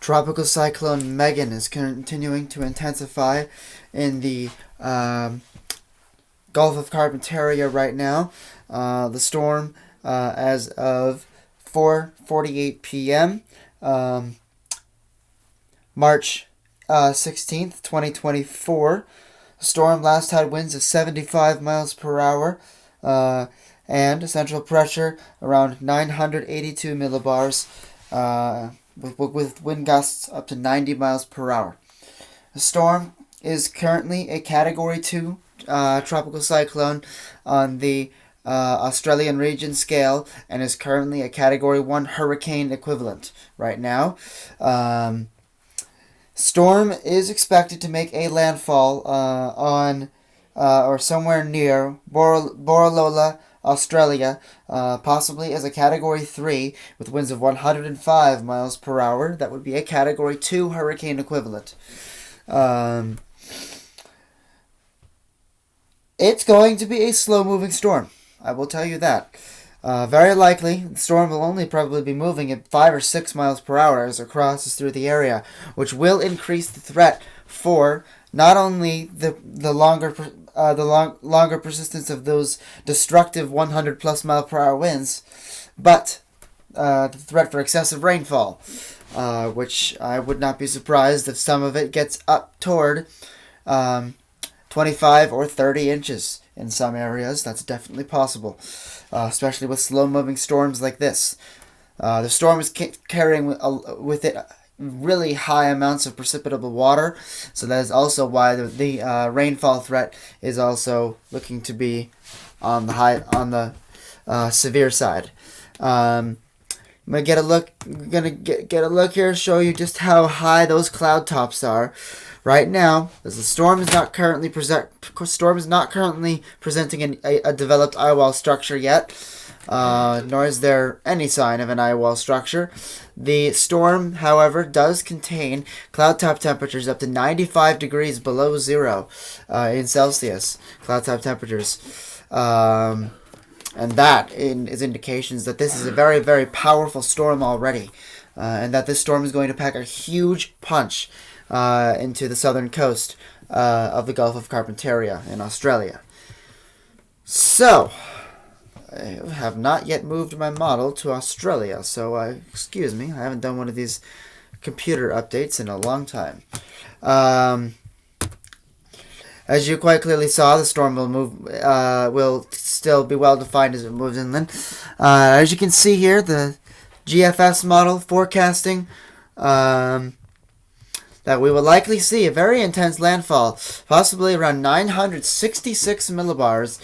Tropical Cyclone Megan is continuing to intensify in the Gulf of Carpentaria right now. The storm, as of 4:48 p.m., March 16th, 2024. The storm last had winds of 75 miles per hour and central pressure around 982 millibars. With wind gusts up to 90 miles per hour. The storm is currently a Category 2 tropical cyclone on the Australian region scale and is currently a Category 1 hurricane equivalent right now. Storm is expected to make a landfall on or somewhere near Borroloola, Australia, possibly as a Category 3 with winds of 105 miles per hour. That would be a Category 2 hurricane equivalent. It's going to be a slow-moving storm. I will tell you that. Very likely, the storm will only probably be moving at 5 or 6 miles per hour as it crosses through the area, which will increase the threat for not only the longer persistence of those destructive 100 plus mile per hour winds, but the threat for excessive rainfall, which I would not be surprised if some of it gets up toward 25 or 30 inches in some areas. That's definitely possible, especially with slow-moving storms like this. The storm is carrying with it really high amounts of precipitable water, so that is also why the rainfall threat is also looking to be on the severe side. I'm gonna get a look. Get a look here, show you just how high those cloud tops are right now. As the storm is not currently presenting a developed eye wall structure yet. Nor is there any sign of an eye wall structure. The storm, however, does contain cloud top temperatures up to 95 degrees below zero in Celsius. Cloud top temperatures. And that is indications that this is a very, very powerful storm already. And that this storm is going to pack a huge punch into the southern coast of the Gulf of Carpentaria in Australia. So, I have not yet moved my model to Australia, so excuse me, I haven't done one of these computer updates in a long time. As you quite clearly saw, the storm will still be well defined as it moves inland. As you can see here, the GFS model forecasting that we will likely see a very intense landfall, possibly around 966 millibars.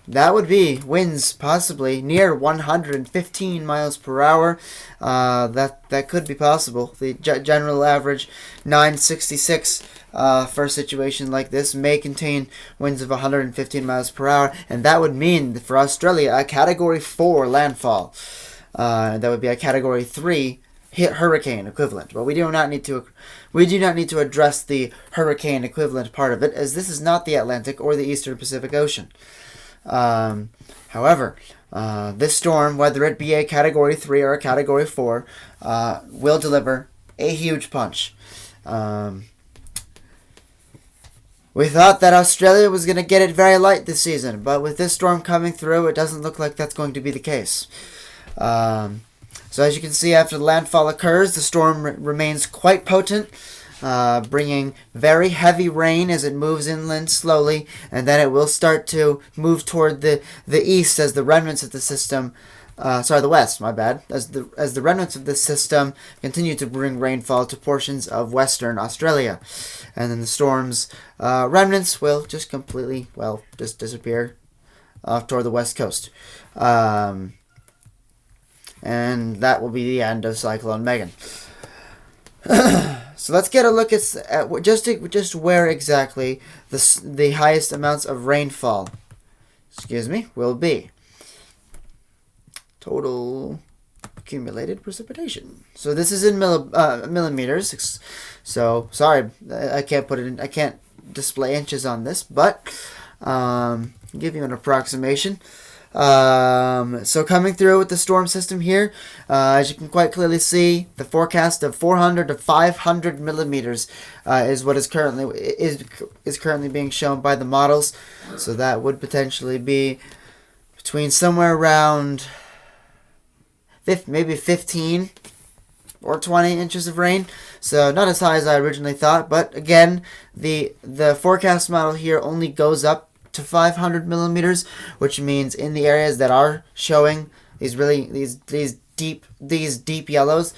That would be winds possibly near 115 miles per hour. That could be possible. The general average 966 for a situation like this may contain winds of 115 miles per hour, and that would mean for Australia a Category 4 landfall. That would be a Category 3 hurricane equivalent, but we do not need to address the hurricane equivalent part of it, as this is not the Atlantic or the Eastern Pacific Ocean. However, this storm, whether it be a Category 3 or a Category 4, will deliver a huge punch. We thought that Australia was going to get it very light this season, but with this storm coming through, it doesn't look like that's going to be the case. So as you can see, after the landfall occurs, the storm remains quite potent, bringing very heavy rain as it moves inland slowly, and then it will start to move toward the east as the remnants of the system, the west, my bad, as the remnants of the system continue to bring rainfall to portions of Western Australia. And then the storm's remnants will just completely, just disappear off toward the west coast. And that will be the end of Cyclone Megan. So let's get a look at just where exactly the highest amounts of rainfall, will be. Total accumulated precipitation. So this is in millimeters. So sorry, I can't display inches on this, but give you an approximation. So coming through with the storm system here, as you can quite clearly see, the forecast of 400 to 500 millimeters is what is currently being shown by the models. So that would potentially be between somewhere around maybe 15 or 20 inches of rain. So not as high as I originally thought, but again, the forecast model here only goes up to 500 millimeters, which means in the areas that are showing these deep yellows,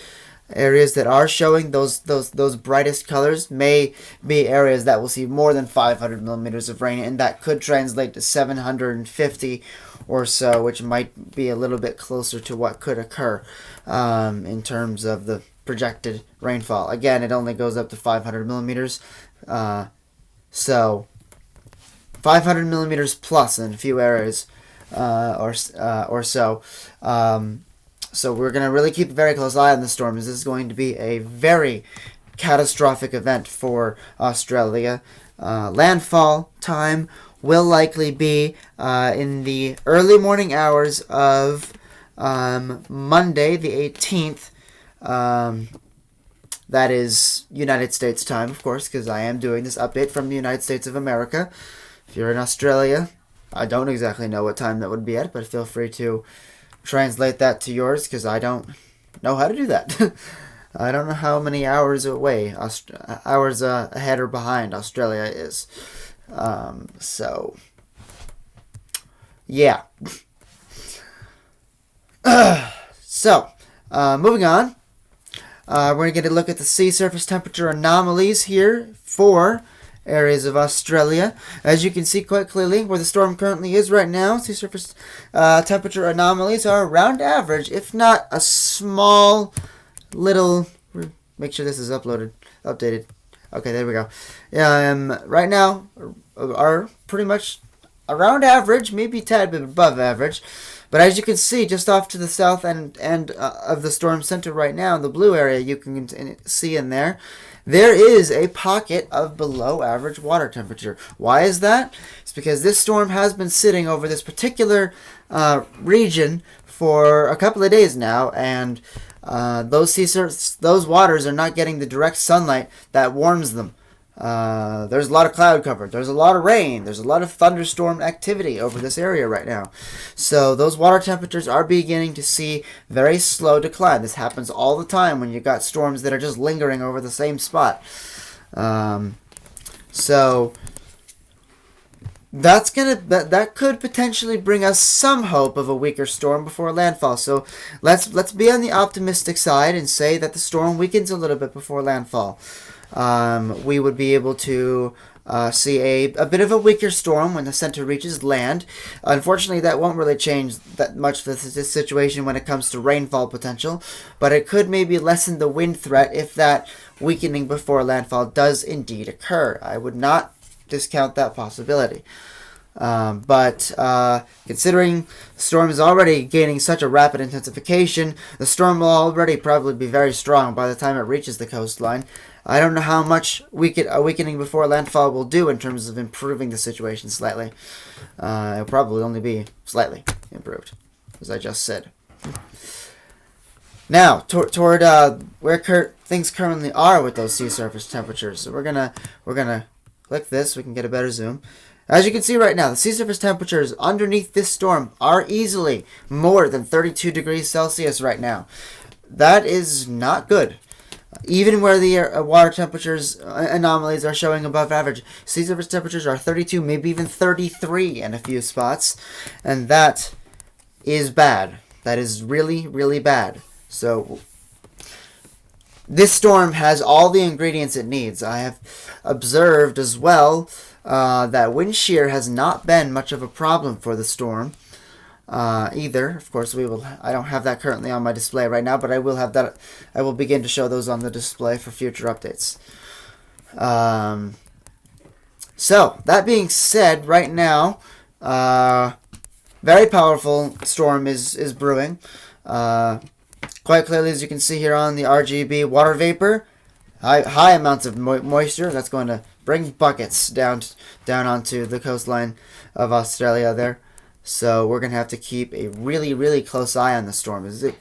areas that are showing those brightest colors may be areas that will see more than 500 millimeters of rain, and that could translate to 750 or so, which might be a little bit closer to what could occur in terms of the projected rainfall. Again, it only goes up to 500 millimeters, so 500 millimeters plus in a few areas or so. So we're going to really keep a very close eye on the storm, as this is going to be a very catastrophic event for Australia. Landfall time will likely be in the early morning hours of Monday the 18th. That is United States time, of course, because I am doing this update from the United States of America. If you're in Australia, I don't exactly know what time that would be at, but feel free to translate that to yours, because I don't know how to do that. I don't know how many hours away, hours ahead or behind Australia is. So, yeah. So, moving on. We're going to get a look at the sea surface temperature anomalies here for areas of Australia. As you can see quite clearly, where the storm currently is right now, sea surface temperature anomalies are around average, if not a small little... Make sure this is updated. Okay, there we go. Right now are pretty much around average, maybe a tad bit above average. But as you can see, just off to the south end of the storm center right now, in the blue area, you can see in there is a pocket of below average water temperature. Why is that? It's because this storm has been sitting over this particular region for a couple of days now, and those waters are not getting the direct sunlight that warms them. There's a lot of cloud cover. There's a lot of rain. There's a lot of thunderstorm activity over this area right now. So those water temperatures are beginning to see very slow decline. This happens all the time when you got storms that are just lingering over the same spot. So that could potentially bring us some hope of a weaker storm before landfall. So let's be on the optimistic side and say that the storm weakens a little bit before landfall. We would be able to see a bit of a weaker storm when the center reaches land. Unfortunately, that won't really change that much for this situation when it comes to rainfall potential, but it could maybe lessen the wind threat if that weakening before landfall does indeed occur. I would not discount that possibility. But considering the storm is already gaining such a rapid intensification, the storm will already probably be very strong by the time it reaches the coastline. I don't know how much a weakening before landfall will do in terms of improving the situation slightly. It'll probably only be slightly improved, as I just said. Now, toward where things currently are with those sea surface temperatures. So we're gonna click this so we can get a better zoom. As you can see right now, the sea surface temperatures underneath this storm are easily more than 32 degrees Celsius right now. That is not good. Even where the water temperatures anomalies are showing above average, sea surface temperatures are 32, maybe even 33 in a few spots, and that is bad. That is really, really bad. So this storm has all the ingredients it needs. I have observed as well that wind shear has not been much of a problem for the storm either. Of course, I don't have that currently on my display right now, but I will have that. I will begin to show those on the display for future updates. So that being said, right now, very powerful storm is brewing. Quite clearly, as you can see here on the RGB, water vapor, high amounts of moisture. That's going to bring buckets down onto the coastline of Australia there. So we're going to have to keep a really, really close eye on the storm. Is it